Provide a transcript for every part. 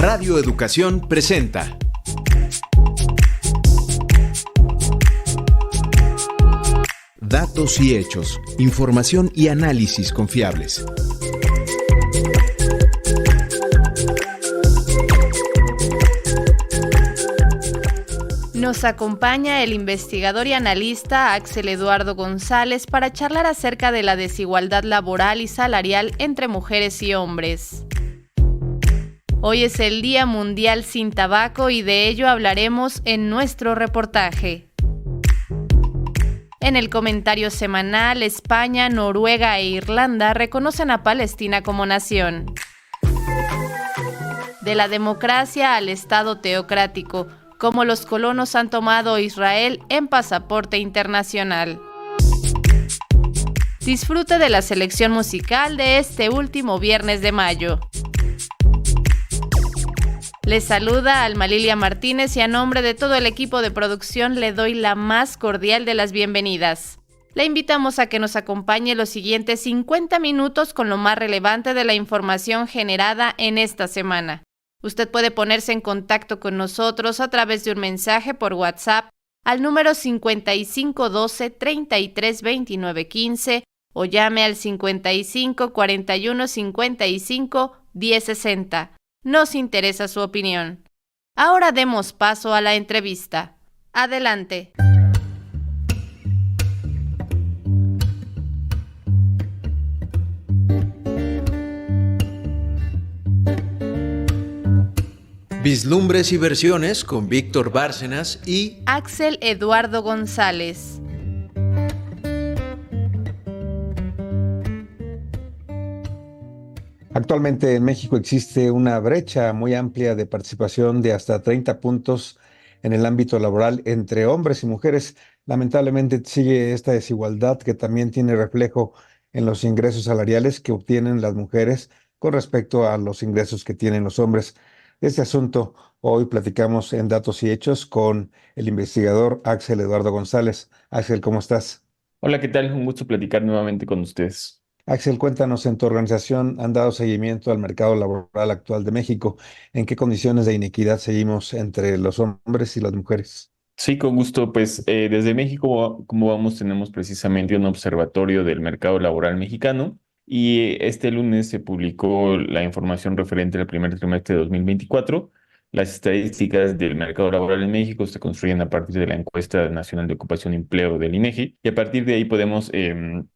Radio Educación presenta Datos y hechos, información y análisis confiables. Nos acompaña el investigador y analista Axel Eduardo González para charlar acerca de la desigualdad laboral y salarial entre mujeres y hombres. Hoy es el Día Mundial sin Tabaco y de ello hablaremos en nuestro reportaje. En el comentario semanal, España, Noruega e Irlanda reconocen a Palestina como nación. De la democracia al Estado teocrático, como los colonos han tomado Israel en pasaporte internacional. Disfrute de la selección musical de este último viernes de mayo. Les saluda Alma Lilia Martínez y a nombre de todo el equipo de producción le doy la más cordial de las bienvenidas. Le invitamos a que nos acompañe los siguientes 50 minutos con lo más relevante de la información generada en esta semana. Usted puede ponerse en contacto con nosotros a través de un mensaje por WhatsApp al número 5512 33 29 15 o llame al 55 41 55 10 60. Nos interesa su opinión. Ahora demos paso a la entrevista. Adelante. Vislumbres y versiones con Víctor Bárcenas y Axel Eduardo González. Actualmente en México existe una brecha muy amplia de participación de hasta 30 puntos en el ámbito laboral entre hombres y mujeres. Lamentablemente sigue esta desigualdad que también tiene reflejo en los ingresos salariales que obtienen las mujeres con respecto a los ingresos que tienen los hombres. De este asunto hoy platicamos en Datos y Hechos con el investigador Axel Eduardo González. Axel, ¿cómo estás? Hola, ¿qué tal? Un gusto platicar nuevamente con ustedes. Axel, cuéntanos, en tu organización han dado seguimiento al mercado laboral actual de México. ¿En qué condiciones de inequidad seguimos entre los hombres y las mujeres? Sí, con gusto. Pues desde México, como vamos, tenemos precisamente un observatorio del mercado laboral mexicano y este lunes se publicó la información referente al primer trimestre de 2024. Las estadísticas del mercado laboral en México se construyen a partir de la encuesta nacional de ocupación y empleo del INEGI y a partir de ahí podemos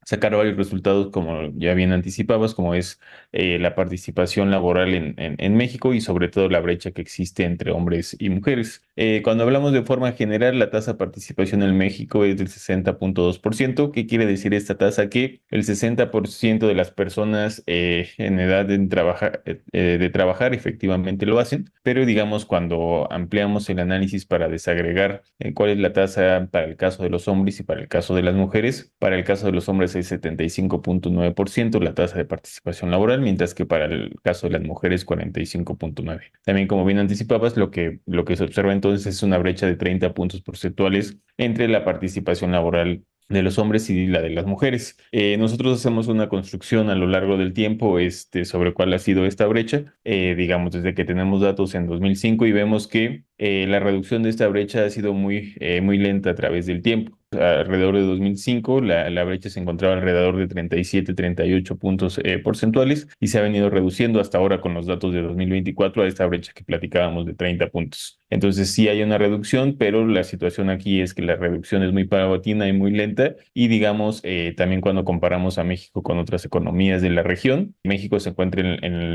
sacar varios resultados, como ya bien anticipabas, como es la participación laboral en México y sobre todo la brecha que existe entre hombres y mujeres. Cuando hablamos de forma general, la tasa de participación en México es del 60.2%. ¿Qué quiere decir esta tasa? Que el 60% de las personas en edad de trabajar efectivamente lo hacen, pero digamos cuando ampliamos el análisis para desagregar cuál es la tasa para el caso de los hombres y para el caso de las mujeres, para el caso de los hombres es 75.9% la tasa de participación laboral, mientras que para el caso de las mujeres 45.9%. También, como bien anticipabas, lo que se observa entonces es una brecha de 30 puntos porcentuales entre la participación laboral de los hombres y la de las mujeres. Nosotros hacemos una construcción a lo largo del tiempo sobre cuál ha sido esta brecha, digamos desde que tenemos datos en 2005 y vemos que la reducción de esta brecha ha sido muy lenta a través del tiempo. Alrededor de 2005 la brecha se encontraba alrededor de 37, 38 puntos porcentuales y se ha venido reduciendo hasta ahora con los datos de 2024 a esta brecha que platicábamos de 30 puntos. Entonces sí hay una reducción, pero la situación aquí es que la reducción es muy paulatina y muy lenta y digamos también cuando comparamos a México con otras economías de la región, México se encuentra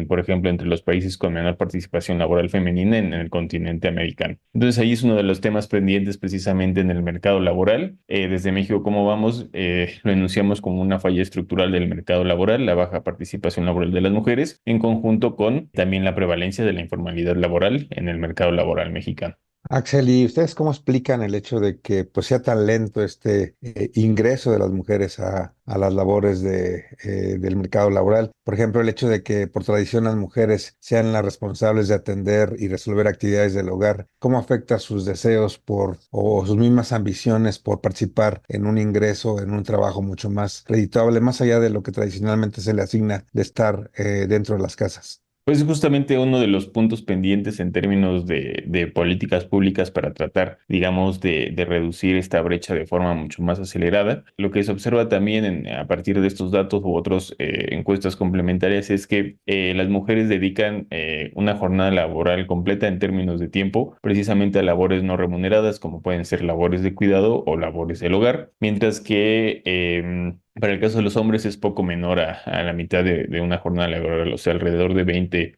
por ejemplo entre los países con menor participación laboral femenina en el continente americano. Entonces ahí es uno de los temas pendientes precisamente en el mercado laboral. Desde México, ¿cómo vamos? Lo enunciamos como una falla estructural del mercado laboral, la baja participación laboral de las mujeres, en conjunto con también la prevalencia de la informalidad laboral en el mercado laboral mexicano. Axel, ¿y ustedes cómo explican el hecho de que pues, sea tan lento este ingreso de las mujeres a las labores del mercado laboral? Por ejemplo, el hecho de que por tradición las mujeres sean las responsables de atender y resolver actividades del hogar, ¿cómo afecta sus deseos o sus mismas ambiciones por participar en un ingreso, en un trabajo mucho más redituable, más allá de lo que tradicionalmente se le asigna de estar dentro de las casas? Pues justamente uno de los puntos pendientes en términos de políticas públicas para tratar, digamos, de reducir esta brecha de forma mucho más acelerada. Lo que se observa también a partir de estos datos u otras encuestas complementarias es que las mujeres dedican una jornada laboral completa en términos de tiempo, precisamente a labores no remuneradas, como pueden ser labores de cuidado o labores del hogar, mientras que para el caso de los hombres es poco menor a la mitad de una jornada laboral, o sea, alrededor de 20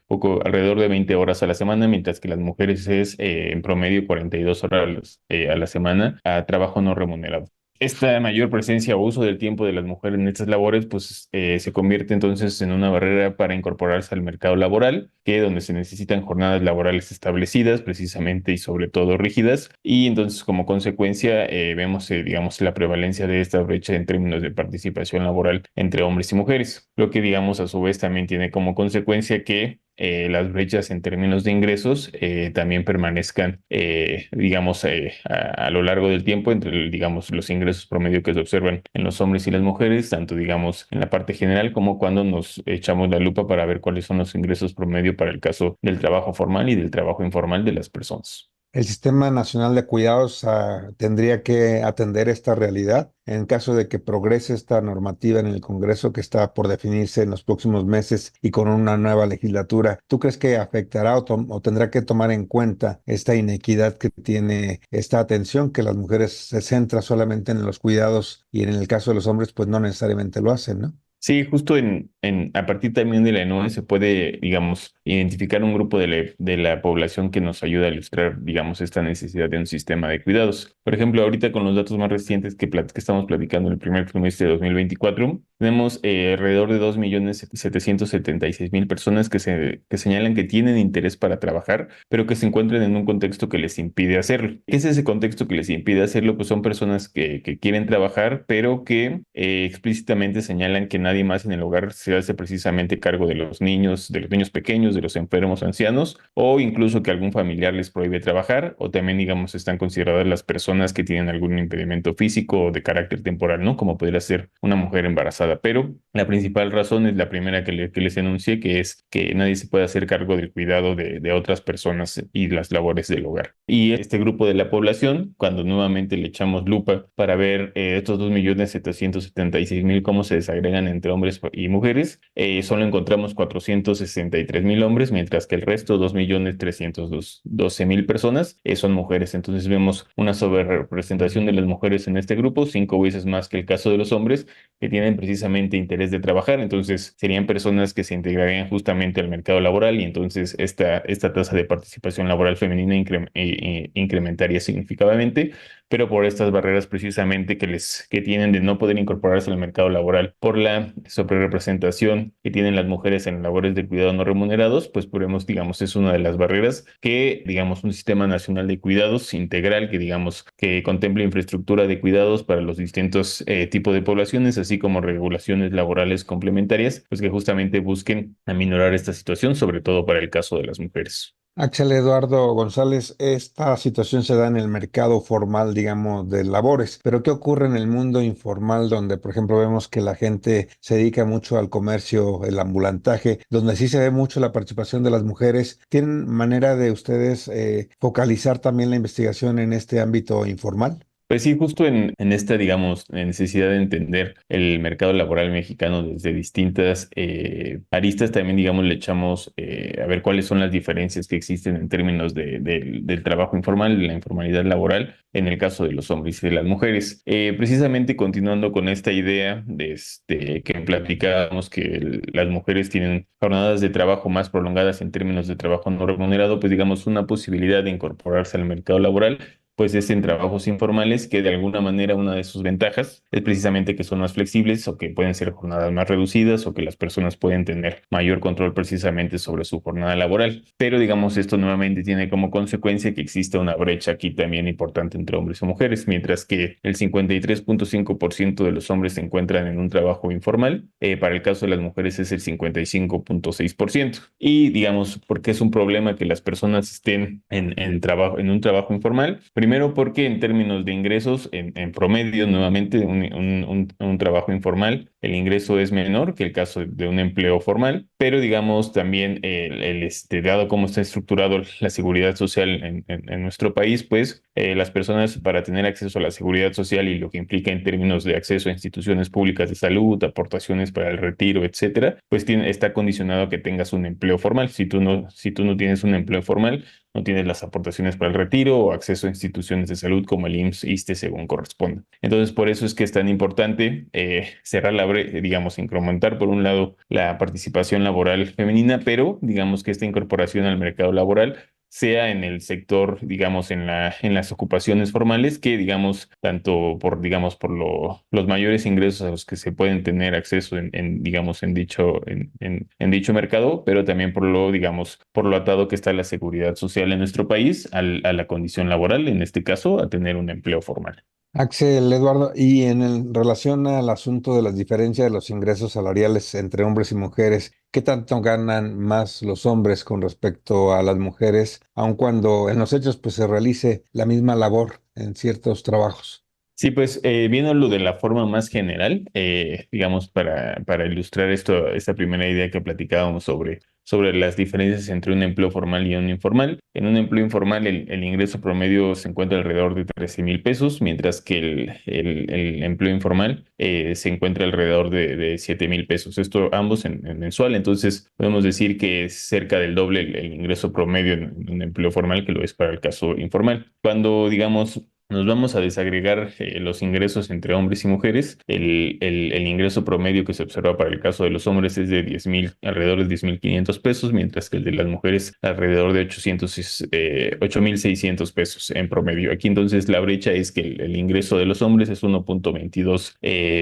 horas a la semana, mientras que las mujeres es en promedio 42 horas a la semana a trabajo no remunerado. Esta mayor presencia o uso del tiempo de las mujeres en estas labores, pues se convierte entonces en una barrera para incorporarse al mercado laboral, que donde se necesitan jornadas laborales establecidas, precisamente y sobre todo rígidas, y entonces como consecuencia vemos, digamos, la prevalencia de esta brecha en términos de participación laboral entre hombres y mujeres, lo que digamos a su vez también tiene como consecuencia que las brechas en términos de ingresos también permanezcan, digamos, a lo largo del tiempo entre, digamos, los ingresos promedio que se observan en los hombres y las mujeres, tanto, digamos, en la parte general como cuando nos echamos la lupa para ver cuáles son los ingresos promedio para el caso del trabajo formal y del trabajo informal de las personas. El Sistema Nacional de Cuidados tendría que atender esta realidad en caso de que progrese esta normativa en el Congreso que está por definirse en los próximos meses y con una nueva legislatura. ¿Tú crees que afectará o tendrá que tomar en cuenta esta inequidad que tiene esta atención, que las mujeres se centran solamente en los cuidados y en el caso de los hombres pues no necesariamente lo hacen, ¿no? Sí, justo a partir también de la ENOE se puede, digamos, identificar un grupo de la población que nos ayuda a ilustrar, digamos, esta necesidad de un sistema de cuidados. Por ejemplo, ahorita con los datos más recientes que estamos platicando en el primer trimestre de 2024, tenemos alrededor de 2.776.000 personas que señalan que tienen interés para trabajar, pero que se encuentran en un contexto que les impide hacerlo. ¿Qué es ese contexto que les impide hacerlo? Pues son personas que quieren trabajar, pero que explícitamente señalan que nadie más en el hogar se hace precisamente cargo de los niños pequeños, de los enfermos ancianos, o incluso que algún familiar les prohíbe trabajar, o también, digamos, están consideradas las personas que tienen algún impedimento físico o de carácter temporal, ¿no? Como podría ser una mujer embarazada. Pero la principal razón es la primera que les enuncié, que es que nadie se puede hacer cargo del cuidado de otras personas y las labores del hogar. Y este grupo de la población, cuando nuevamente le echamos lupa para ver estos 2.776.000 cómo se desagregan entre hombres y mujeres, solo encontramos 463.000 hombres, mientras que el resto, 2.312.000 personas, son mujeres. Entonces vemos una sobrerepresentación de las mujeres en este grupo, 5 veces más que el caso de los hombres, que tienen precisamente interés de trabajar. Entonces serían personas que se integrarían justamente al mercado laboral y entonces esta tasa de participación laboral femenina incrementaría significativamente, pero por estas barreras precisamente que tienen de no poder incorporarse al mercado laboral por la sobrerepresentación que tienen las mujeres en labores de cuidado no remunerados, pues podemos, digamos, es una de las barreras que, digamos, un sistema nacional de cuidados integral que, digamos, que contemple infraestructura de cuidados para los distintos tipos de poblaciones, así como regulaciones laborales complementarias, pues que justamente busquen aminorar esta situación, sobre todo para el caso de las mujeres. Axel Eduardo González, esta situación se da en el mercado formal, digamos, de labores, pero ¿qué ocurre en el mundo informal donde, por ejemplo, vemos que la gente se dedica mucho al comercio, el ambulantaje, donde sí se ve mucho la participación de las mujeres? ¿Tienen manera de ustedes focalizar también la investigación en este ámbito informal? Pues sí, justo en esta, digamos, necesidad de entender el mercado laboral mexicano desde distintas aristas, también, digamos, le echamos a ver cuáles son las diferencias que existen en términos del trabajo informal, de la informalidad laboral, en el caso de los hombres y de las mujeres. Precisamente continuando con esta idea que platicábamos que las mujeres tienen jornadas de trabajo más prolongadas en términos de trabajo no remunerado, pues digamos, una posibilidad de incorporarse al mercado laboral pues es en trabajos informales, que de alguna manera una de sus ventajas es precisamente que son más flexibles o que pueden ser jornadas más reducidas o que las personas pueden tener mayor control precisamente sobre su jornada laboral. Pero digamos, esto nuevamente tiene como consecuencia que existe una brecha aquí también importante entre hombres y mujeres, mientras que el 53.5% de los hombres se encuentran en un trabajo informal, para el caso de las mujeres es el 55.6%. Y digamos, ¿por qué es un problema que las personas estén en un trabajo informal? Primero porque en términos de ingresos, en promedio, nuevamente, un trabajo informal, el ingreso es menor que el caso de un empleo formal, pero digamos también dado cómo está estructurado la seguridad social en nuestro país, pues las personas para tener acceso a la seguridad social y lo que implica en términos de acceso a instituciones públicas de salud, aportaciones para el retiro, etcétera, pues está condicionado a que tengas un empleo formal. Si tú no tienes un empleo formal, no tienes las aportaciones para el retiro o acceso a instituciones de salud como el IMSS, ISSSTE, según corresponda. Entonces, por eso es que es tan importante cerrar digamos, incrementar por un lado la participación laboral femenina, pero digamos que esta incorporación al mercado laboral sea en el sector, digamos, en las ocupaciones formales, que digamos, tanto los mayores ingresos a los que se pueden tener acceso digamos, en dicho mercado, pero también digamos, por lo atado que está la seguridad social en nuestro país a la condición laboral, en este caso, a tener un empleo formal. Axel, Eduardo, y en relación al asunto de las diferencias de los ingresos salariales entre hombres y mujeres, ¿qué tanto ganan más los hombres con respecto a las mujeres, aun cuando en los hechos pues se realice la misma labor en ciertos trabajos? Sí, pues viéndolo de la forma más general, digamos, para ilustrar esta primera idea que platicábamos sobre las diferencias entre un empleo formal y un informal. En un empleo informal el ingreso promedio se encuentra alrededor de 13,000 pesos, mientras que el empleo informal se encuentra alrededor de 7,000 pesos. Esto ambos en mensual, entonces podemos decir que es cerca del doble el ingreso promedio en un empleo formal que lo es para el caso informal. Cuando, digamos, nos vamos a desagregar los ingresos entre hombres y mujeres. El ingreso promedio que se observa para el caso de los hombres es de alrededor de 10,500 pesos, mientras que el de las mujeres alrededor de 8,600 pesos en promedio. Aquí entonces la brecha es que el ingreso de los hombres es 1,22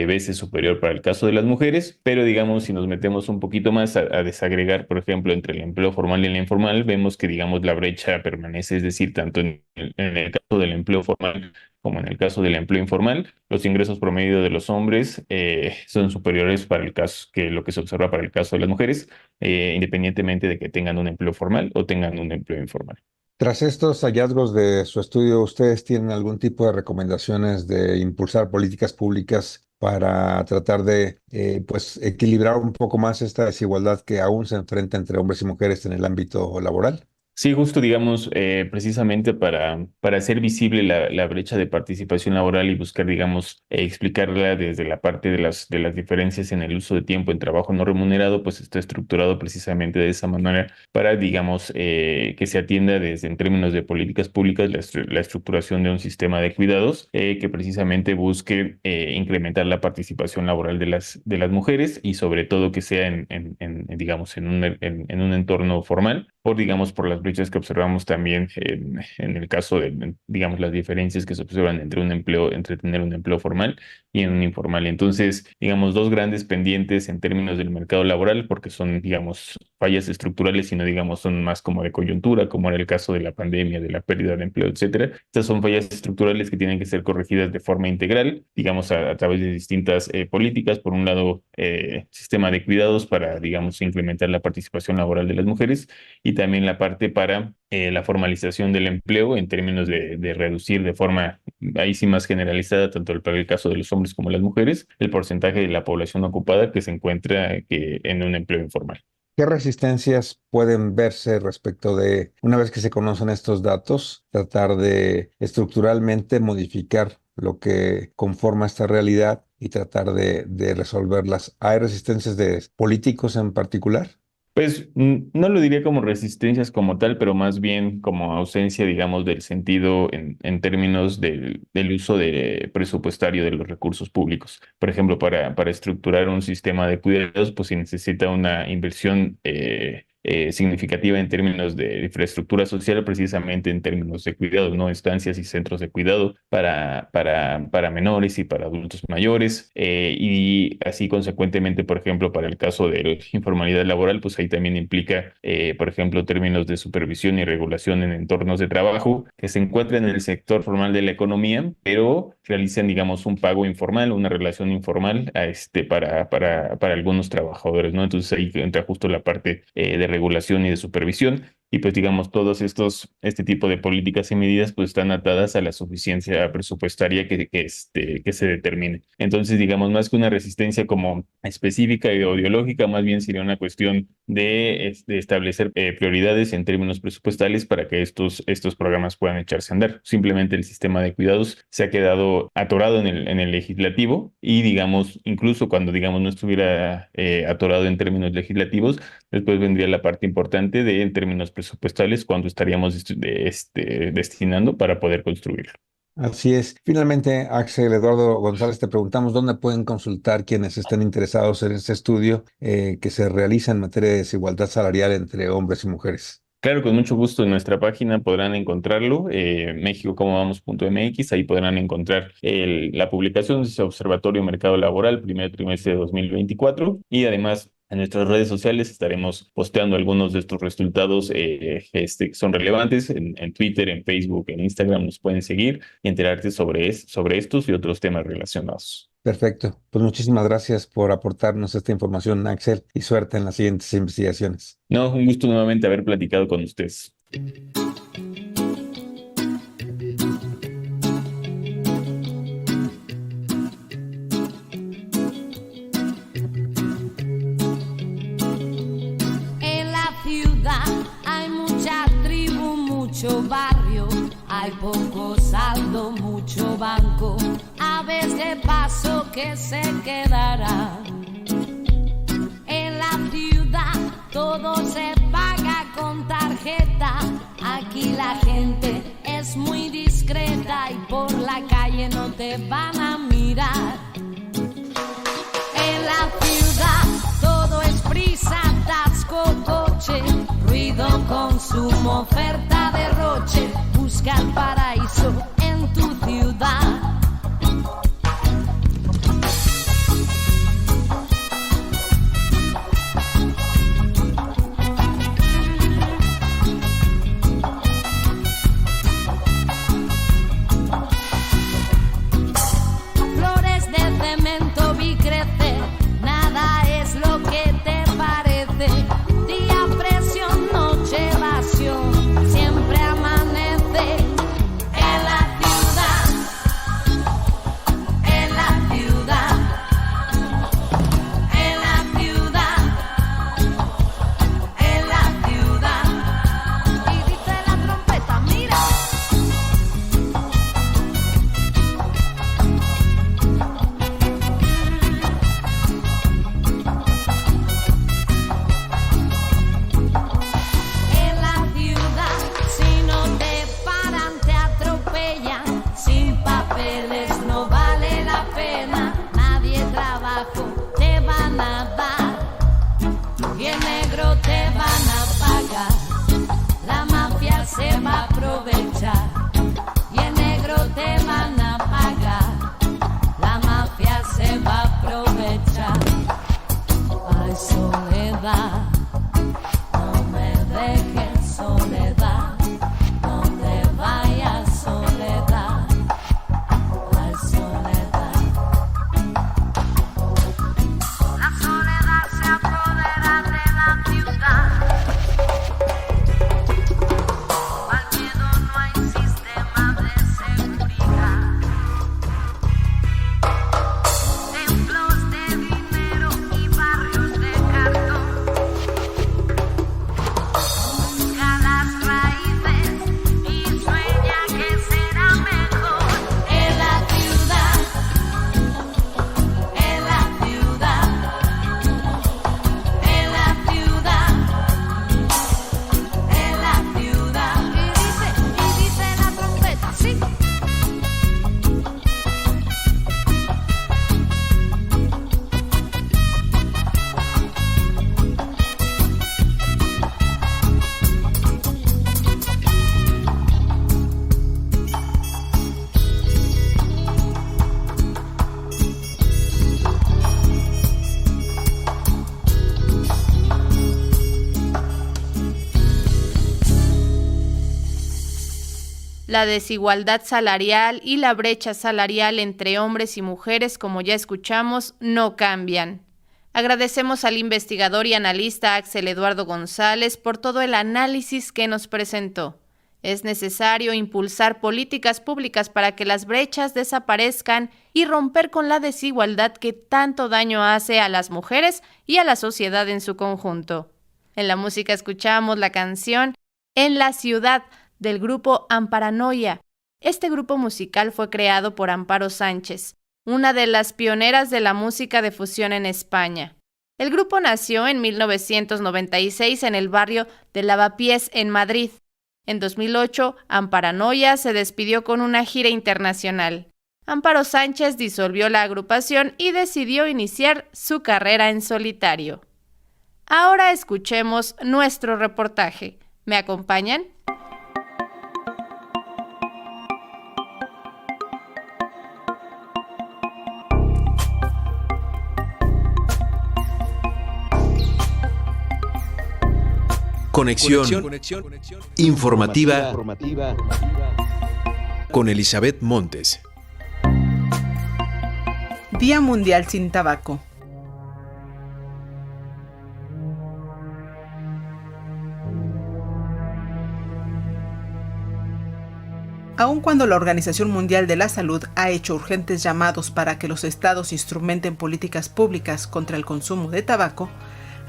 veces superior para el caso de las mujeres, pero digamos, si nos metemos un poquito más a desagregar, por ejemplo, entre el empleo formal y el informal, vemos que, digamos, la brecha permanece, es decir, tanto en el caso del empleo formal como en el caso del empleo informal, los ingresos promedio de los hombres son superiores para el caso que lo que se observa para el caso de las mujeres, independientemente de que tengan un empleo formal o tengan un empleo informal. Tras estos hallazgos de su estudio, ¿ustedes tienen algún tipo de recomendaciones de impulsar políticas públicas para tratar de pues equilibrar un poco más esta desigualdad que aún se enfrenta entre hombres y mujeres en el ámbito laboral? Sí, justo, digamos, precisamente para hacer visible la brecha de participación laboral y buscar, digamos, explicarla desde la parte de las diferencias en el uso de tiempo en trabajo no remunerado, pues está estructurado precisamente de esa manera para, digamos, que se atienda desde en términos de políticas públicas la estructuración de un sistema de cuidados que precisamente busque incrementar la participación laboral de las mujeres y sobre todo que sea digamos, en un entorno formal digamos, por las brechas que observamos también en el caso digamos, las diferencias que se observan entre tener un empleo formal y en un informal. Entonces, digamos, dos grandes pendientes en términos del mercado laboral, porque son, digamos, fallas estructurales, sino, digamos, son más como de coyuntura, como era el caso de la pandemia, de la pérdida de empleo, etcétera. Estas son fallas estructurales que tienen que ser corregidas de forma integral, digamos, a través de distintas políticas. Por un lado, sistema de cuidados para, digamos, implementar la participación laboral de las mujeres y también la parte para la formalización del empleo en términos de reducir de forma, ahí sí más generalizada, tanto para el caso de los hombres como las mujeres, el porcentaje de la población ocupada que se encuentra en un empleo informal. ¿Qué resistencias pueden verse respecto de, una vez que se conocen estos datos, tratar de estructuralmente modificar lo que conforma esta realidad y tratar de resolverlas? ¿Hay resistencias de políticos en particular? Pues no lo diría como resistencias como tal, pero más bien como ausencia, digamos, del sentido en términos del uso presupuestario de los recursos públicos. Por ejemplo, para estructurar un sistema de cuidados, pues se necesita una inversión significativa en términos de infraestructura social, precisamente en términos de cuidados, ¿no? Estancias y centros de cuidado para menores y para adultos mayores, y así consecuentemente, por ejemplo, para el caso de la informalidad laboral, pues ahí también implica, por ejemplo, términos de supervisión y regulación en entornos de trabajo que se encuentran en el sector formal de la economía, pero realizan, digamos, un pago informal, una relación informal para algunos trabajadores, ¿no? Entonces ahí entra justo la parte de regulación y de supervisión. y pues digamos este tipo de políticas y medidas pues están atadas a la suficiencia presupuestaria que se determine. Entonces digamos más que una resistencia como específica o ideológica, más bien sería una cuestión de establecer prioridades en términos presupuestales para que estos programas puedan echarse a andar. Simplemente el sistema de cuidados se ha quedado atorado en el legislativo y digamos, incluso cuando digamos no estuviera atorado en términos legislativos, después vendría la parte importante en términos presupuestales cuando estaríamos destinando para poder construirlo. Así es. Finalmente, Axel Eduardo González, te preguntamos dónde pueden consultar quienes estén interesados en este estudio que se realiza en materia de desigualdad salarial entre hombres y mujeres. Claro, con mucho gusto en nuestra página podrán encontrarlo, mexicocomovamos.mx, ahí podrán encontrar la publicación de ese Observatorio Mercado Laboral, primer trimestre de 2024, y además en nuestras redes sociales estaremos posteando algunos de estos resultados que son relevantes en Twitter, en Facebook, en Instagram, nos pueden seguir y enterarse sobre estos y otros temas relacionados. Perfecto. Pues muchísimas gracias por aportarnos esta información, Axel, y suerte en las siguientes investigaciones. No, un gusto nuevamente haber platicado con ustedes. En la ciudad hay mucha tribu, mucho barrio, hay poco saldo, mucho banco, aves de paso que se quedará. En la ciudad todo se paga con tarjeta, aquí la gente es muy discreta y por la calle no te van a mirar. En la ciudad todo es prisa, atasco, coche, ruido, consumo, oferta, derroche, busca el paraíso en tu ciudad. Flores de cemento vi crecer, nada es lo que te parece. Día presión, noche evasión, siempre amanece. En la ciudad, en la ciudad, en la ciudad, en la ciudad. Y dice la trompeta, mira. En la ciudad, si no te paran, te atropellan. Sin papeles no vale la pena. Nadie trabajo te van a dar. Y en negro te van a pagar. La mafia se va a aprovechar. Y en negro te van a pagar. La mafia se va a aprovechar. Ay, soledad. No me dejes, soledad, no te vayas, soledad, ay, soledad. La soledad se apodera de la ciudad. Al miedo no hay sistema de seguridad. Templos de dinero y barrios de cartón. Busca las raíces y sueña que será mejor. En la ciudad, en la ciudad, en la ciudad, en la ciudad. Y dice la trompeta, sí. La desigualdad salarial y la brecha salarial entre hombres y mujeres, como ya escuchamos, no cambian. Agradecemos al investigador y analista Axel Eduardo González por todo el análisis que nos presentó. Es necesario impulsar políticas públicas para que las brechas desaparezcan y romper con la desigualdad que tanto daño hace a las mujeres y a la sociedad en su conjunto. En la música escuchamos la canción En la ciudad del grupo Amparanoia. Este grupo musical fue creado por Amparo Sánchez, una de las pioneras de la música de fusión en España. El grupo nació en 1996 en el barrio de Lavapiés, en Madrid. En 2008, Amparanoia se despidió con una gira internacional. Amparo Sánchez disolvió la agrupación y decidió iniciar su carrera en solitario. Ahora escuchemos nuestro reportaje. ¿Me acompañan? Conexión informativa con Elizabeth Montes. Día Mundial sin Tabaco. Aun cuando la Organización Mundial de la Salud ha hecho urgentes llamados para que los estados instrumenten políticas públicas contra el consumo de tabaco,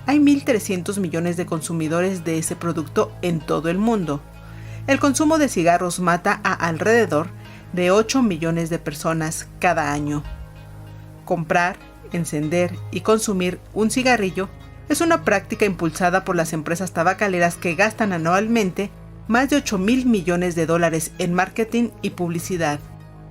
hay 1.300 millones de consumidores de ese producto en todo el mundo. El consumo de cigarros mata a alrededor de 8 millones de personas cada año. Comprar, encender y consumir un cigarrillo es una práctica impulsada por las empresas tabacaleras que gastan anualmente más de 8.000 millones de dólares en marketing y publicidad.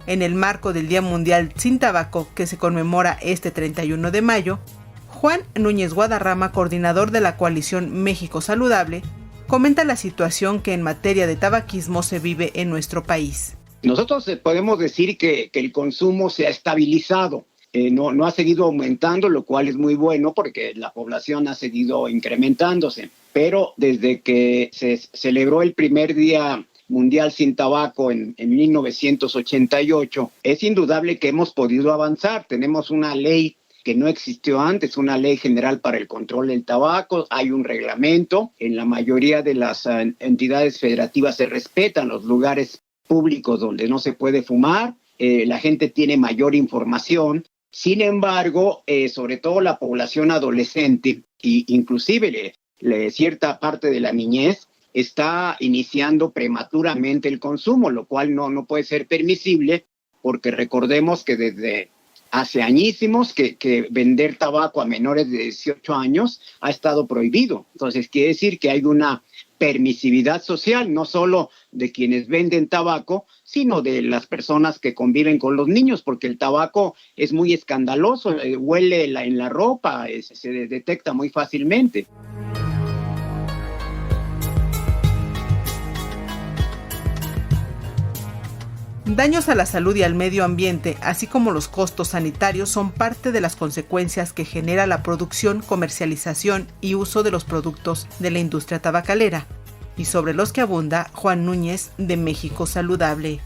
En el marco del Día Mundial sin Tabaco, que se conmemora este 31 de mayo, Juan Núñez Guadarrama, coordinador de la coalición México Saludable, comenta la situación que en materia de tabaquismo se vive en nuestro país. Nosotros podemos decir que el consumo se ha estabilizado, no ha seguido aumentando, lo cual es muy bueno porque la población ha seguido incrementándose. Pero desde que se celebró el primer Día Mundial sin Tabaco en 1988, es indudable que hemos podido avanzar. Tenemos una ley que no existió antes, una ley general para el control del tabaco, hay un reglamento, en la mayoría de las entidades federativas se respetan los lugares públicos donde no se puede fumar, la gente tiene mayor información. Sin embargo, sobre todo la población adolescente e inclusive cierta parte de la niñez está iniciando prematuramente el consumo, lo cual no puede ser permisible porque recordemos que desde hace añísimos que vender tabaco a menores de 18 años ha estado prohibido. Entonces quiere decir que hay una permisividad social, no solo de quienes venden tabaco, sino de las personas que conviven con los niños, porque el tabaco es muy escandaloso, huele en la ropa, se detecta muy fácilmente. Daños a la salud y al medio ambiente, así como los costos sanitarios, son parte de las consecuencias que genera la producción, comercialización y uso de los productos de la industria tabacalera, y sobre los que abunda Juan Núñez de México Saludable.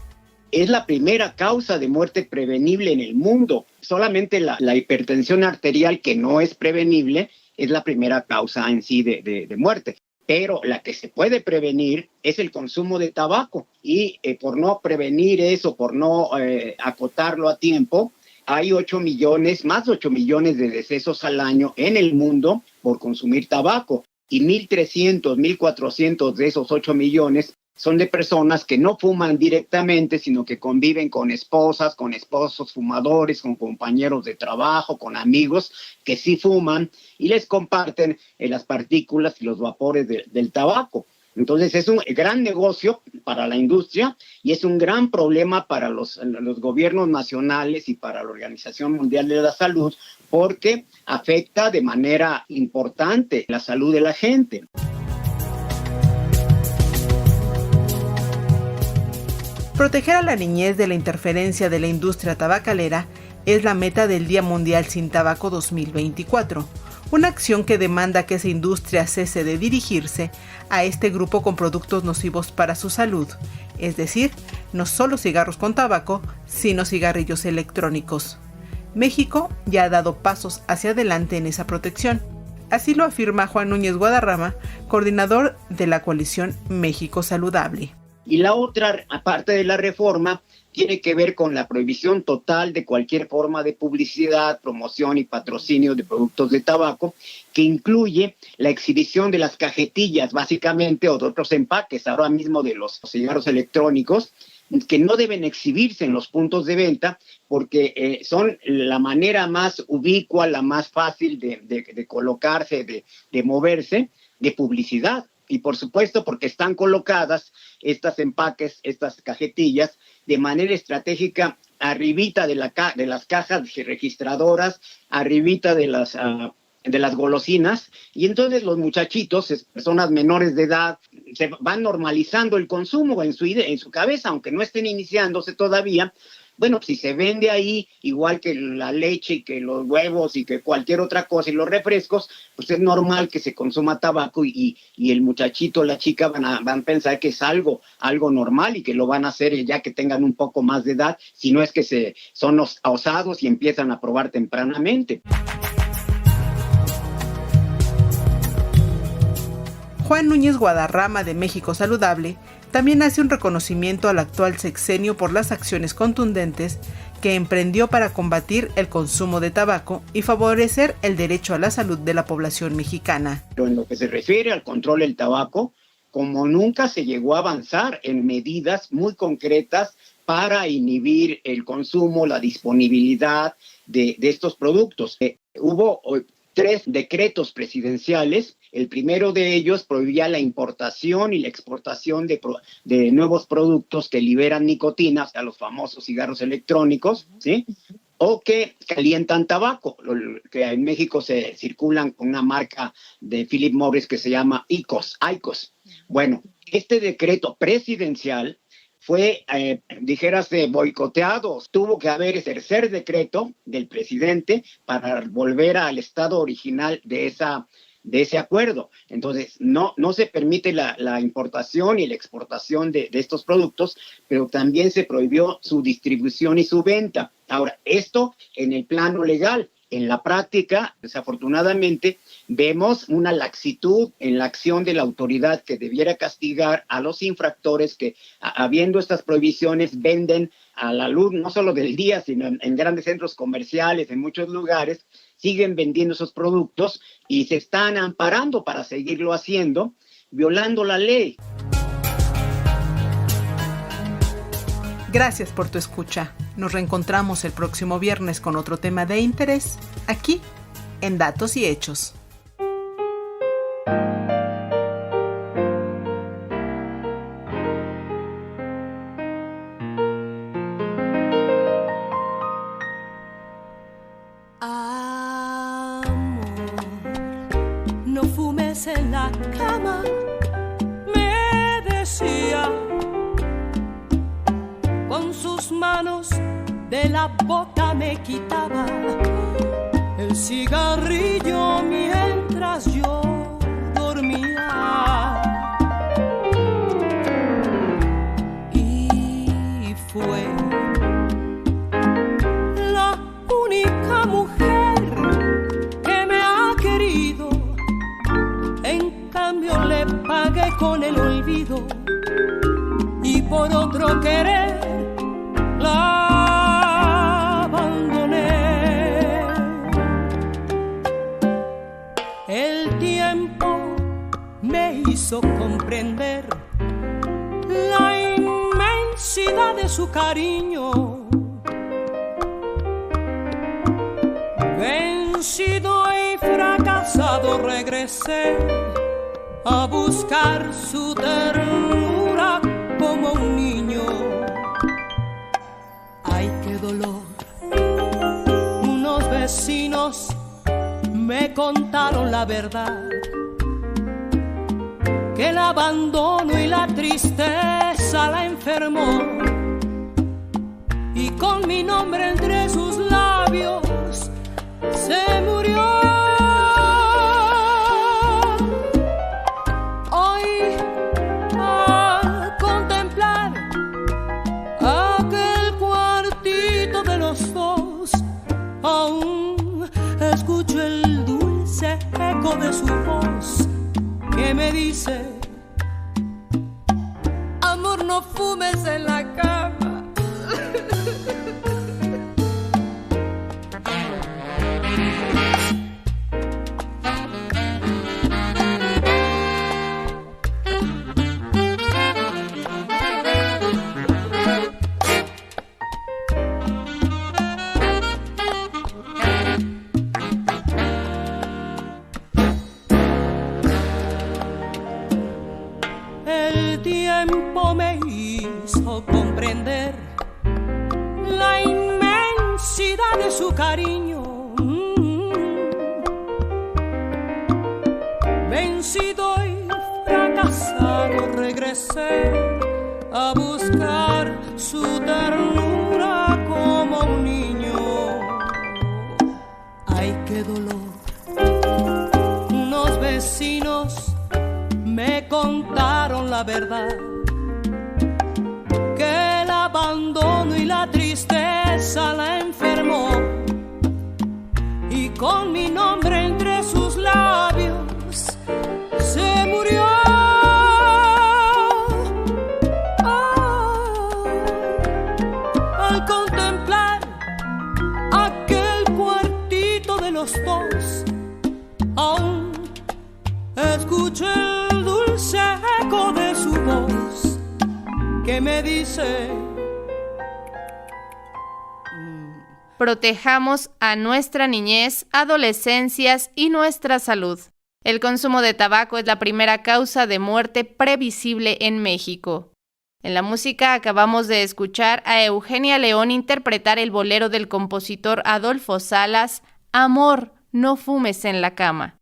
Es la primera causa de muerte prevenible en el mundo. Solamente la hipertensión arterial, que no es prevenible, es la primera causa en sí de muerte. Pero la que se puede prevenir es el consumo de tabaco y por no prevenir eso, por no acotarlo a tiempo, hay 8 millones, más de 8 millones de decesos al año en el mundo por consumir tabaco y 1.300, 1.400 de esos 8 millones son de personas que no fuman directamente, sino que conviven con esposas, con esposos fumadores, con compañeros de trabajo, con amigos que sí fuman y les comparten las partículas y los vapores del tabaco. Entonces es un gran negocio para la industria y es un gran problema para los gobiernos nacionales y para la Organización Mundial de la Salud porque afecta de manera importante la salud de la gente. Proteger a la niñez de la interferencia de la industria tabacalera es la meta del Día Mundial sin Tabaco 2024, una acción que demanda que esa industria cese de dirigirse a este grupo con productos nocivos para su salud, es decir, no solo cigarros con tabaco, sino cigarrillos electrónicos. México ya ha dado pasos hacia adelante en esa protección. Así lo afirma Juan Núñez Guadarrama, coordinador de la coalición México Saludable. Y la otra parte de la reforma tiene que ver con la prohibición total de cualquier forma de publicidad, promoción y patrocinio de productos de tabaco, que incluye la exhibición de las cajetillas, básicamente, o de otros empaques, ahora mismo de los cigarros electrónicos, que no deben exhibirse en los puntos de venta porque son la manera más ubicua, la más fácil de colocarse, de moverse, de publicidad. Y por supuesto porque están colocadas estas empaques, estas cajetillas, de manera estratégica arribita de las cajas registradoras, arribita de las golosinas, y entonces los muchachitos, personas menores de edad, se van normalizando el consumo en su cabeza, aunque no estén iniciándose todavía. Bueno, si se vende ahí, igual que la leche y que los huevos y que cualquier otra cosa y los refrescos, pues es normal que se consuma tabaco y el muchachito, la chica van a pensar que es algo normal y que lo van a hacer ya que tengan un poco más de edad, si no es que son osados y empiezan a probar tempranamente. Juan Núñez Guadarrama de México Saludable también hace un reconocimiento al actual sexenio por las acciones contundentes que emprendió para combatir el consumo de tabaco y favorecer el derecho a la salud de la población mexicana. Pero en lo que se refiere al control del tabaco, como nunca se llegó a avanzar en medidas muy concretas para inhibir el consumo, la disponibilidad de estos productos. Hubo 3 decretos presidenciales. El primero de ellos prohibía la importación y la exportación de nuevos productos que liberan nicotina, o sea, los famosos cigarros electrónicos, ¿sí? O que calientan tabaco, que en México se circulan con una marca de Philip Morris que se llama IQOS. Bueno, este decreto presidencial fue, dijérase, boicoteado. Tuvo que haber ese tercer decreto del presidente para volver al estado original de ese acuerdo. Entonces, no se permite la importación y la exportación de estos productos, pero también se prohibió su distribución y su venta. Ahora, esto en el plano legal. En la práctica, desafortunadamente, vemos una laxitud en la acción de la autoridad que debiera castigar a los infractores que, habiendo estas prohibiciones, venden a la luz no solo del día, sino en grandes centros comerciales, en muchos lugares, siguen vendiendo esos productos y se están amparando para seguirlo haciendo, violando la ley. Gracias por tu escucha. Nos reencontramos el próximo viernes con otro tema de interés, aquí, en Datos y Hechos. Amor, no fumes en la cama, me decía. Con sus manos de la boca me quitaba el cigarrillo mientras yo dormía. Y fue la única mujer que me ha querido. En cambio le pagué con el olvido y por otro querer la abandoné. El tiempo me hizo comprender la inmensidad de su cariño. Vencido y fracasado regresé a buscar su ternura como un niño. Ay, qué dolor. Unos vecinos me contaron la verdad, que el abandono y la tristeza la enfermó, y con mi nombre entre sus labios se murió. Hoy, al contemplar aquel cuartito de los dos, que me dice: amor, no fumes en la cama. El tiempo me hizo comprender la inmensidad de su cariño. Vencido y fracasado regresé a buscar su ternura como un niño. Ay, qué dolor. Unos vecinos me contaron la verdad, que el abandono y la tristeza la enfermó, y con mi nombre entre sus labios se murió. Al contemplar aquel cuartito de los dos, aún escuché el dulce eco de su voz que me dice: protejamos a nuestra niñez, adolescencias y nuestra salud. El consumo de tabaco es la primera causa de muerte previsible en México. En la música acabamos de escuchar a Eugenia León interpretar el bolero del compositor Adolfo Salas, Amor, no fumes en la cama.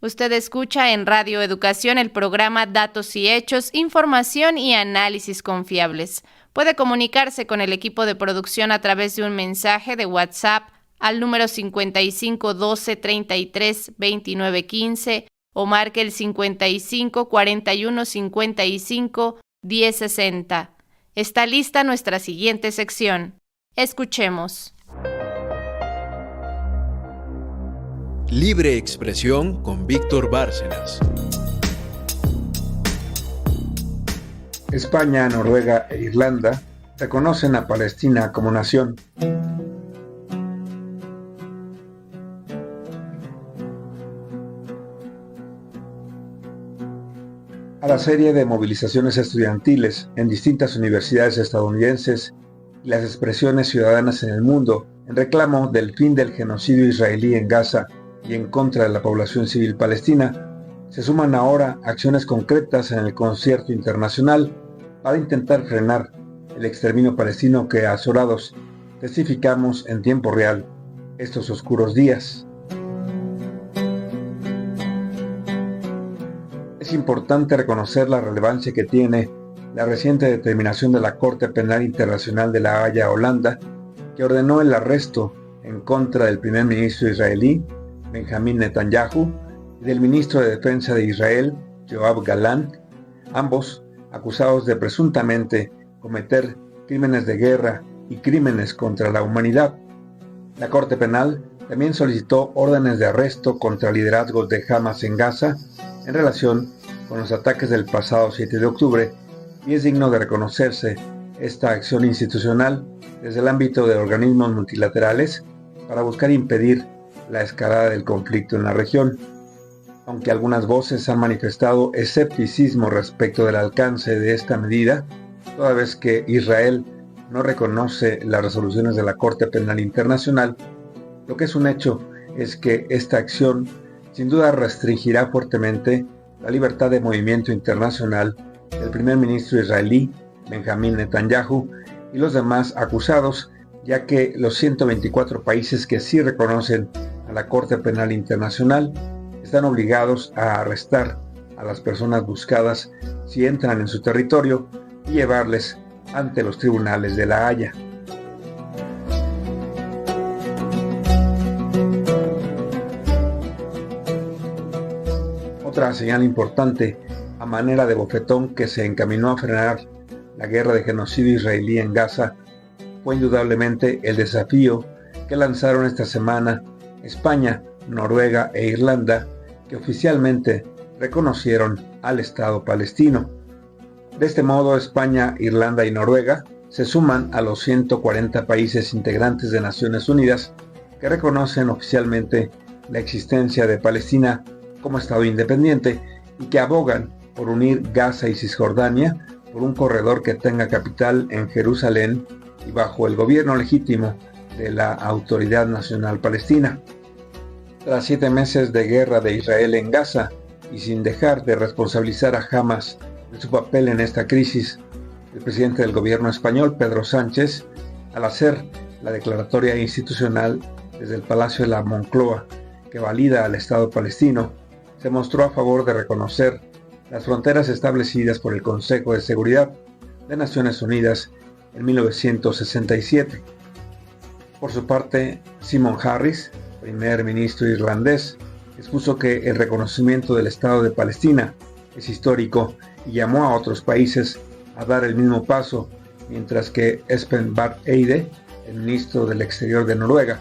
Usted escucha en Radio Educación el programa Datos y Hechos, información y análisis confiables. Puede comunicarse con el equipo de producción a través de un mensaje de WhatsApp al número 55 12 33 29 15 o marque el 55 41 55 10 60. Está lista nuestra siguiente sección. Escuchemos. Libre Expresión con Víctor Bárcenas. España, Noruega e Irlanda reconocen a Palestina como nación. A la serie de movilizaciones estudiantiles en distintas universidades estadounidenses y las expresiones ciudadanas en el mundo en reclamo del fin del genocidio israelí en Gaza y en contra de la población civil palestina, se suman ahora acciones concretas en el concierto internacional para intentar frenar el exterminio palestino que azorados testificamos en tiempo real estos oscuros días. Es importante reconocer la relevancia que tiene la reciente determinación de la Corte Penal Internacional de La Haya, Holanda, que ordenó el arresto en contra del primer ministro israelí, Benjamín Netanyahu, y del ministro de Defensa de Israel, Yoav Gallant, ambos acusados de presuntamente cometer crímenes de guerra y crímenes contra la humanidad. La Corte Penal también solicitó órdenes de arresto contra liderazgos de Hamas en Gaza en relación con los ataques del pasado 7 de octubre, y es digno de reconocerse esta acción institucional desde el ámbito de organismos multilaterales para buscar impedir la escalada del conflicto en la región. Aunque algunas voces han manifestado escepticismo respecto del alcance de esta medida, toda vez que Israel no reconoce las resoluciones de la Corte Penal Internacional, lo que es un hecho es que esta acción sin duda restringirá fuertemente la libertad de movimiento internacional del primer ministro israelí, Benjamín Netanyahu, y los demás acusados, ya que los 124 países que sí reconocen a la Corte Penal Internacional están obligados a arrestar a las personas buscadas si entran en su territorio y llevarles ante los tribunales de La Haya. Otra señal importante a manera de bofetón que se encaminó a frenar la guerra de genocidio israelí en Gaza fue indudablemente el desafío que lanzaron esta semana España, Noruega e Irlanda, que oficialmente reconocieron al Estado palestino. De este modo, España, Irlanda y Noruega se suman a los 140 países integrantes de Naciones Unidas que reconocen oficialmente la existencia de Palestina como Estado independiente y que abogan por unir Gaza y Cisjordania por un corredor que tenga capital en Jerusalén y bajo el gobierno legítimo de la Autoridad Nacional Palestina. Tras 7 meses de guerra de Israel en Gaza y sin dejar de responsabilizar a Hamas de su papel en esta crisis, el presidente del gobierno español, Pedro Sánchez, al hacer la declaratoria institucional desde el Palacio de la Moncloa que valida al Estado palestino, se mostró a favor de reconocer las fronteras establecidas por el Consejo de Seguridad de Naciones Unidas en 1967. Por su parte, Simon Harris, primer ministro irlandés, expuso que el reconocimiento del Estado de Palestina es histórico y llamó a otros países a dar el mismo paso, mientras que Espen Barth Eide, el ministro del Exterior de Noruega,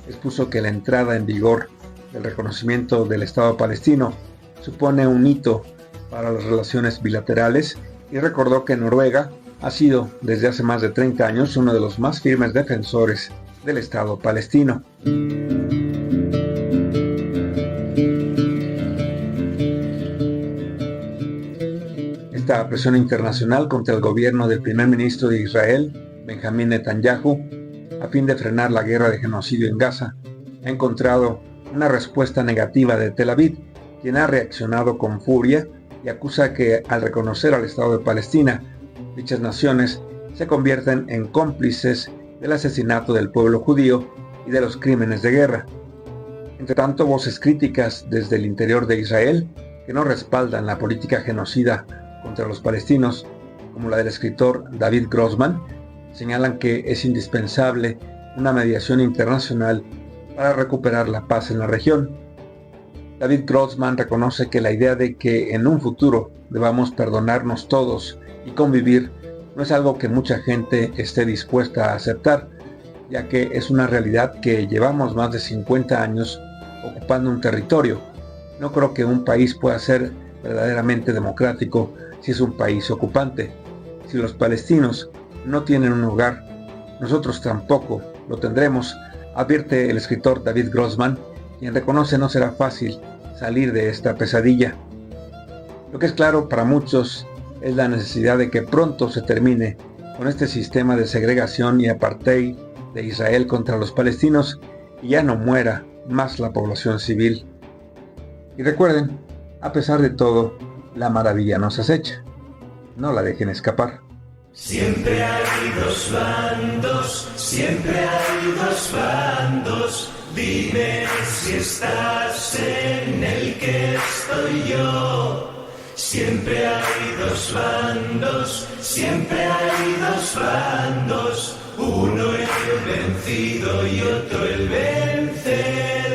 expuso que la entrada en vigor del reconocimiento del Estado palestino supone un hito para las relaciones bilaterales y recordó que Noruega ha sido desde hace más de 30 años uno de los más firmes defensores del Estado palestino. Esta presión internacional contra el gobierno del primer ministro de Israel, Benjamín Netanyahu, a fin de frenar la guerra de genocidio en Gaza, ha encontrado una respuesta negativa de Tel Aviv, quien ha reaccionado con furia y acusa que al reconocer al Estado de Palestina, dichas naciones se convierten en cómplices del asesinato del pueblo judío y de los crímenes de guerra. Entre tanto, voces críticas desde el interior de Israel que no respaldan la política genocida contra los palestinos, como la del escritor David Grossman, señalan que es indispensable una mediación internacional para recuperar la paz en la región. David Grossman reconoce que la idea de que en un futuro debamos perdonarnos todos y convivir no es algo que mucha gente esté dispuesta a aceptar, ya que es una realidad que llevamos más de 50 años ocupando un territorio. No creo que un país pueda ser verdaderamente democrático si es un país ocupante. Si los palestinos no tienen un hogar, nosotros tampoco lo tendremos, advierte el escritor David Grossman, quien reconoce no será fácil salir de esta pesadilla. Lo que es claro para muchos es la necesidad de que pronto se termine con este sistema de segregación y apartheid de Israel contra los palestinos y ya no muera más la población civil. Y recuerden, a pesar de todo, la maravilla nos acecha. No la dejen escapar. Siempre hay dos bandos, siempre hay dos bandos. Dime si estás en el que estoy yo. Siempre hay dos bandos, siempre hay dos bandos. Uno el vencido y otro el vencedor.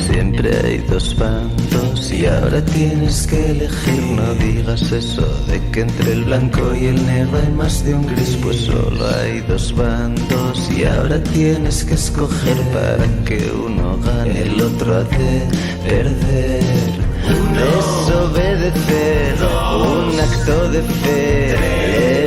Siempre hay dos bandos y ahora tienes que elegir. No digas eso de que entre el blanco y el negro hay más de un gris. Pues solo hay dos bandos y ahora tienes que escoger. Para que uno gane el otro ha de perder. Desobedecer, un acto de fe,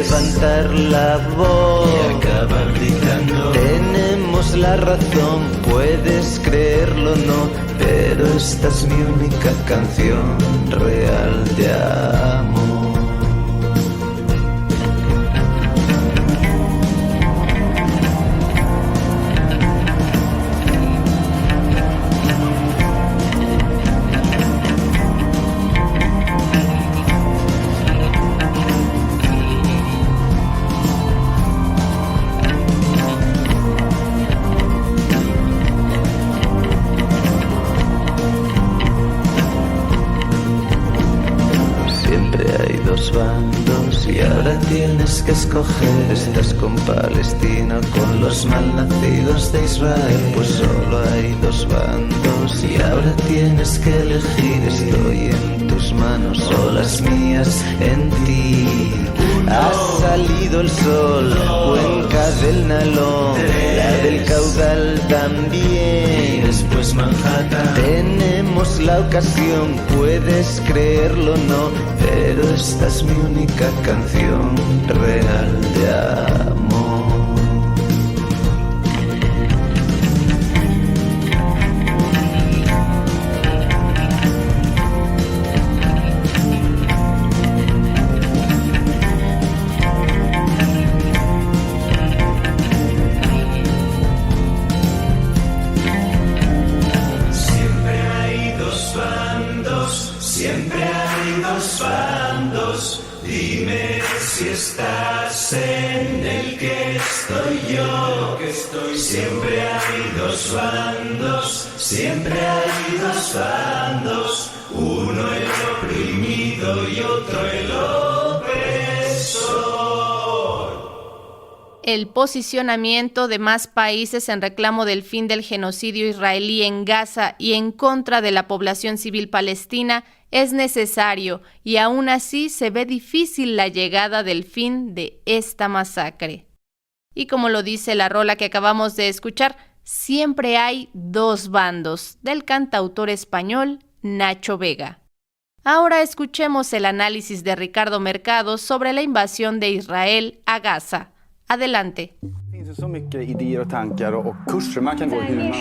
levantar la voz y acabar gritando. Tenemos la razón, puedes creerlo o no, pero esta es mi única canción real de amor. Bandos y ahora tienes que escoger. Estás con Palestina, con los malnacidos de Israel. Pues solo hay dos bandos y ahora tienes que elegir. Estoy en tus manos o las mías en ti. Ha salido el sol, cuenca del Nalón, la del caudal también. Y después Manhattan. Tenemos la ocasión, puedes creerlo o no, pero esta es mi única canción real de amor. Siempre hay dos bandos, dime si estás en el que estoy yo. Siempre hay dos bandos, siempre hay dos bandos, uno el oprimido y otro el opresor. El posicionamiento de más países en reclamo del fin del genocidio israelí en Gaza y en contra de la población civil palestina es necesario, y aún así se ve difícil la llegada del fin de esta masacre. Y como lo dice la rola que acabamos de escuchar, siempre hay dos bandos, del cantautor español Nacho Vega. Ahora escuchemos el análisis de Ricardo Mercado sobre la invasión de Israel a Gaza. Adelante. Så mycket idéer och tankar och kurser man kan gå hur man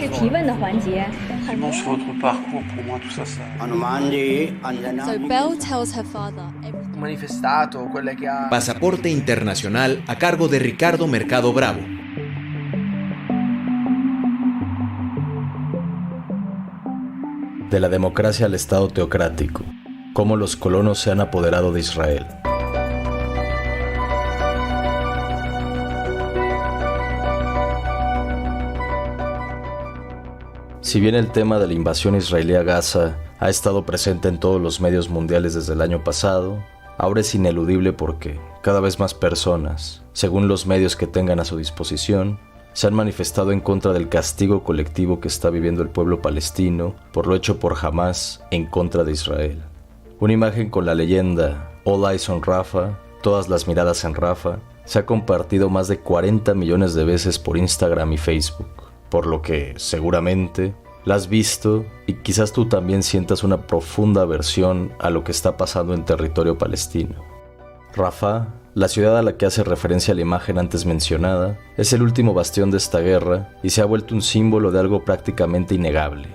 vill. So Belle tells her father. Pasaporte Internacional a cargo de Ricardo Mercado Bravo. De la democracia al Estado teocrático, cómo los colonos se han apoderado de Israel. Si bien el tema de la invasión israelí a Gaza ha estado presente en todos los medios mundiales desde el año pasado, ahora es ineludible porque cada vez más personas, según los medios que tengan a su disposición, se han manifestado en contra del castigo colectivo que está viviendo el pueblo palestino por lo hecho por Hamás en contra de Israel. Una imagen con la leyenda All Eyes on Rafah, todas las miradas en Rafah, se ha compartido más de 40 millones de veces por Instagram y Facebook, por lo que seguramente la has visto y quizás tú también sientas una profunda aversión a lo que está pasando en territorio palestino. Rafah, la ciudad a la que hace referencia la imagen antes mencionada, es el último bastión de esta guerra y se ha vuelto un símbolo de algo prácticamente innegable.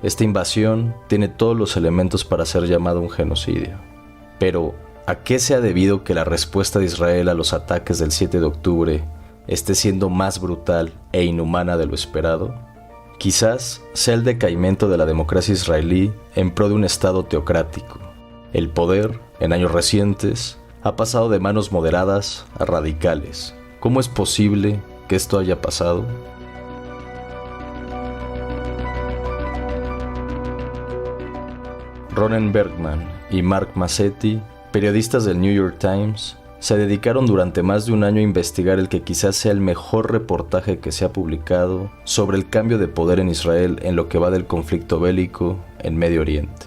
Esta invasión tiene todos los elementos para ser llamado un genocidio. Pero, ¿a qué se ha debido que la respuesta de Israel a los ataques del 7 de octubre esté siendo más brutal e inhumana de lo esperado? Quizás sea el decaimiento de la democracia israelí en pro de un Estado teocrático. El poder, en años recientes, ha pasado de manos moderadas a radicales. ¿Cómo es posible que esto haya pasado? Ronen Bergman y Mark Massetti, periodistas del New York Times, se dedicaron durante más de un año a investigar el que quizás sea el mejor reportaje que se ha publicado sobre el cambio de poder en Israel en lo que va del conflicto bélico en Medio Oriente.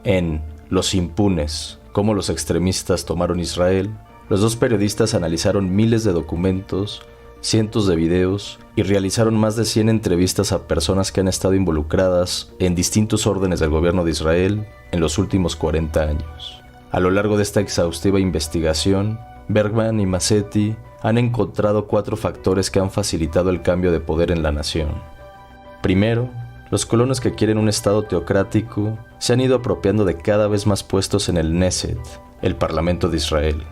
En Los Impunes, cómo los extremistas tomaron Israel, los dos periodistas analizaron miles de documentos, cientos de videos y realizaron más de 100 entrevistas a personas que han estado involucradas en distintos órdenes del gobierno de Israel en los últimos 40 años. A lo largo de esta exhaustiva investigación, Bergman y Massetti han encontrado 4 factores que han facilitado el cambio de poder en la nación. Primero, los colonos que quieren un Estado teocrático se han ido apropiando de cada vez más puestos en el Knesset, el Parlamento de Israel.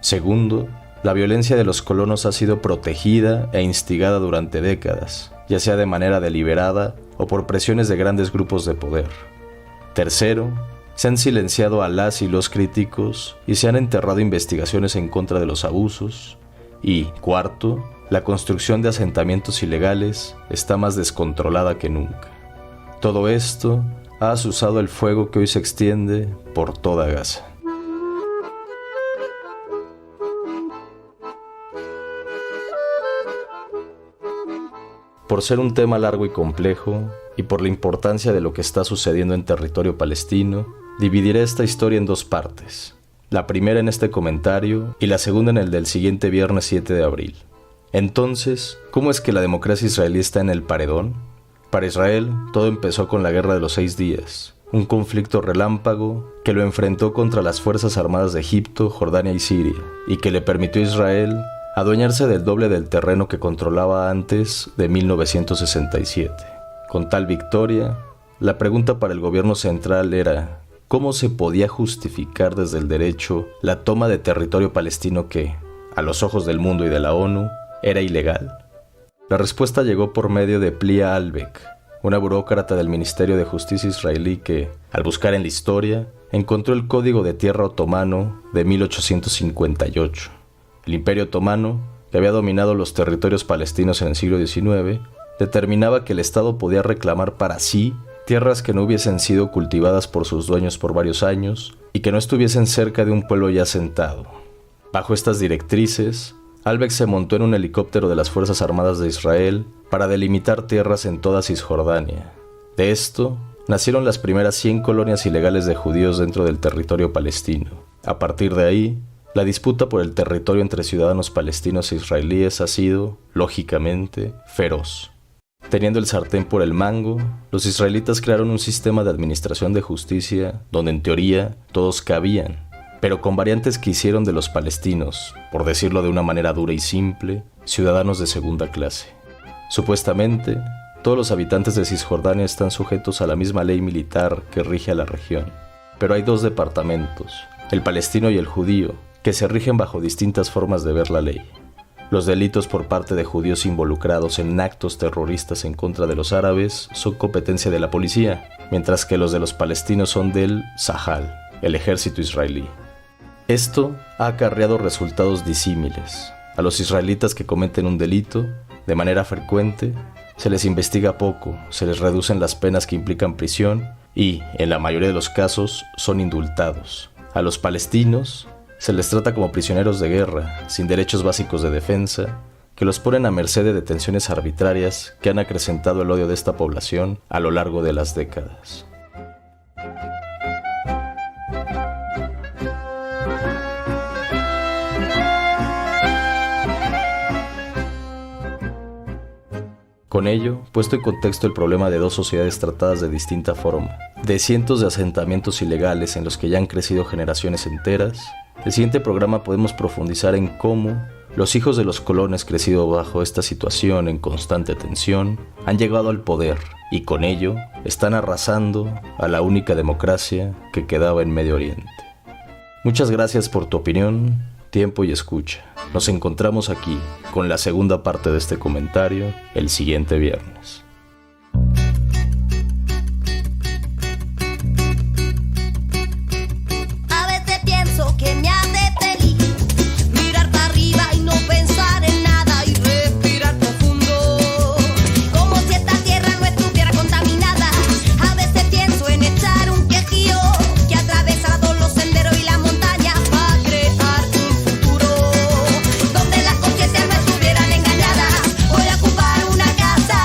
Segundo, la violencia de los colonos ha sido protegida e instigada durante décadas, ya sea de manera deliberada o por presiones de grandes grupos de poder. Tercero, se han silenciado a las y los críticos y se han enterrado investigaciones en contra de los abusos. Y, cuarto, la construcción de asentamientos ilegales está más descontrolada que nunca. Todo esto ha azuzado el fuego que hoy se extiende por toda Gaza. Por ser un tema largo y complejo, y por la importancia de lo que está sucediendo en territorio palestino, dividiré esta historia en 2 partes. la primera en este comentario y la segunda en el del siguiente viernes 7 de abril. Entonces, ¿cómo es que la democracia israelí está en el paredón? Para Israel, todo empezó con la Guerra de los 6 días, un conflicto relámpago que lo enfrentó contra las Fuerzas Armadas de Egipto, Jordania y Siria, y que le permitió a Israel adueñarse del doble del terreno que controlaba antes de 1967. Con tal victoria, la pregunta para el gobierno central era ¿cómo se podía justificar desde el derecho la toma de territorio palestino que, a los ojos del mundo y de la ONU, era ilegal? La respuesta llegó por medio de Plia Albeck, una burócrata del Ministerio de Justicia israelí que, al buscar en la historia, encontró el Código de Tierra Otomano de 1858. El Imperio Otomano, que había dominado los territorios palestinos en el siglo XIX, determinaba que el Estado podía reclamar para sí tierras que no hubiesen sido cultivadas por sus dueños por varios años y que no estuviesen cerca de un pueblo ya asentado. Bajo estas directrices, Albeck se montó en un helicóptero de las Fuerzas Armadas de Israel para delimitar tierras en toda Cisjordania. De esto, nacieron las primeras 100 colonias ilegales de judíos dentro del territorio palestino. A partir de ahí, la disputa por el territorio entre ciudadanos palestinos e israelíes ha sido, lógicamente, feroz. Teniendo el sartén por el mango, los israelitas crearon un sistema de administración de justicia donde en teoría todos cabían, pero con variantes que hicieron de los palestinos, por decirlo de una manera dura y simple, ciudadanos de segunda clase. Supuestamente, todos los habitantes de Cisjordania están sujetos a la misma ley militar que rige a la región, pero hay dos departamentos, el palestino y el judío, que se rigen bajo distintas formas de ver la ley. Los delitos por parte de judíos involucrados en actos terroristas en contra de los árabes son competencia de la policía, mientras que los de los palestinos son del Sahal, el ejército israelí. Esto ha acarreado resultados disímiles. A los israelitas que cometen un delito, de manera frecuente, se les investiga poco, se les reducen las penas que implican prisión y, en la mayoría de los casos, son indultados. A los palestinos se les trata como prisioneros de guerra, sin derechos básicos de defensa, que los ponen a merced de detenciones arbitrarias que han acrecentado el odio de esta población a lo largo de las décadas. Con ello, puesto en contexto el problema de dos sociedades tratadas de distinta forma, de cientos de asentamientos ilegales en los que ya han crecido generaciones enteras, el siguiente programa podemos profundizar en cómo los hijos de los colones crecidos bajo esta situación en constante tensión han llegado al poder y con ello están arrasando a la única democracia que quedaba en Medio Oriente. Muchas gracias por tu opinión, tiempo y escucha. Nos encontramos aquí con la segunda parte de este comentario el siguiente viernes. A veces pienso que me hace feliz mirar para arriba y no pensar en nada y respirar profundo, como si esta tierra no estuviera contaminada. A veces pienso en echar un quejío que atravesara todos los senderos y las montañas para crear un futuro donde las conciencias no estuvieran engañadas. Voy a ocupar una casa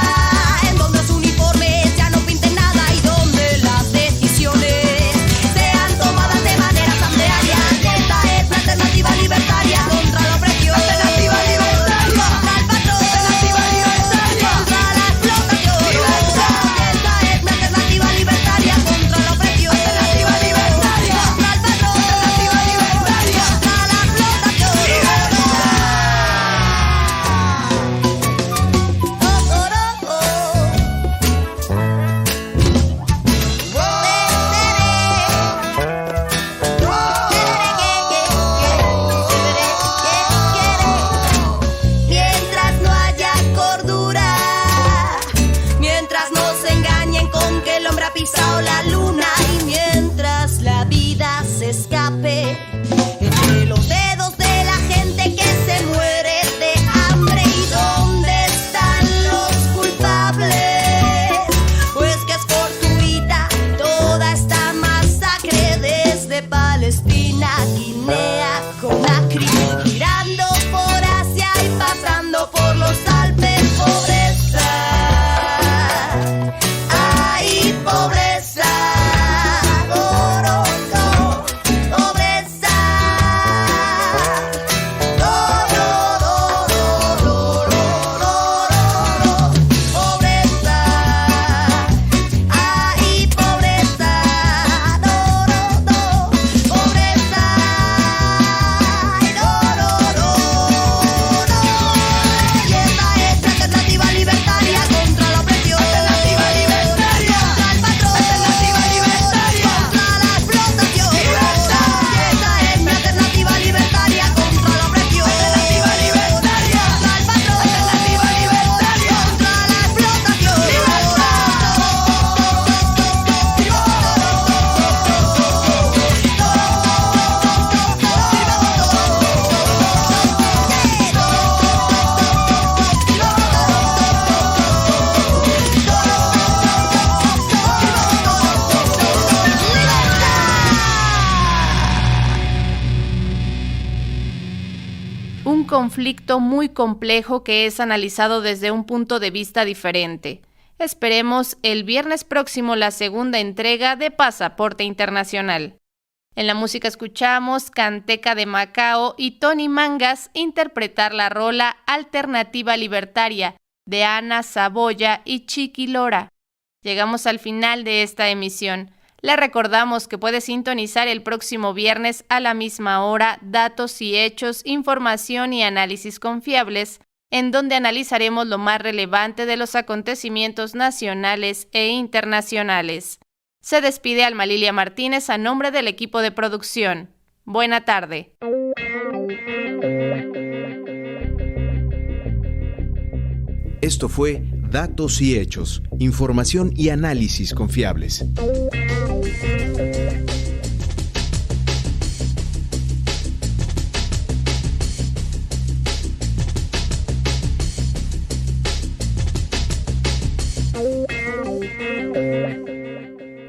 conflicto muy complejo que es analizado desde un punto de vista diferente. Esperemos el viernes próximo la segunda entrega de Pasaporte Internacional. En la música escuchamos Canteca de Macao y Tony Mangas interpretar la rola Alternativa Libertaria de Ana Saboya y Chiqui Lora. Llegamos al final de esta emisión. Le recordamos que puede sintonizar el próximo viernes a la misma hora Datos y Hechos, Información y Análisis Confiables, en donde analizaremos lo más relevante de los acontecimientos nacionales e internacionales. Se despide Alma Lilia Martínez a nombre del equipo de producción. Buena tarde. Esto fue Datos y Hechos, Información y Análisis Confiables.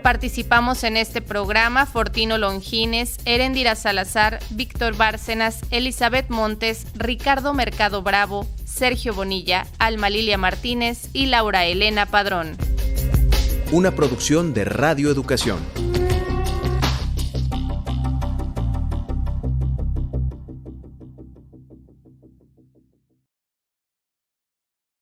Participamos en este programa Fortino Longines, Erendira Salazar, Víctor Bárcenas, Elizabeth Montes, Ricardo Mercado Bravo, Sergio Bonilla, Alma Lilia Martínez y Laura Elena Padrón. Una producción de Radio Educación.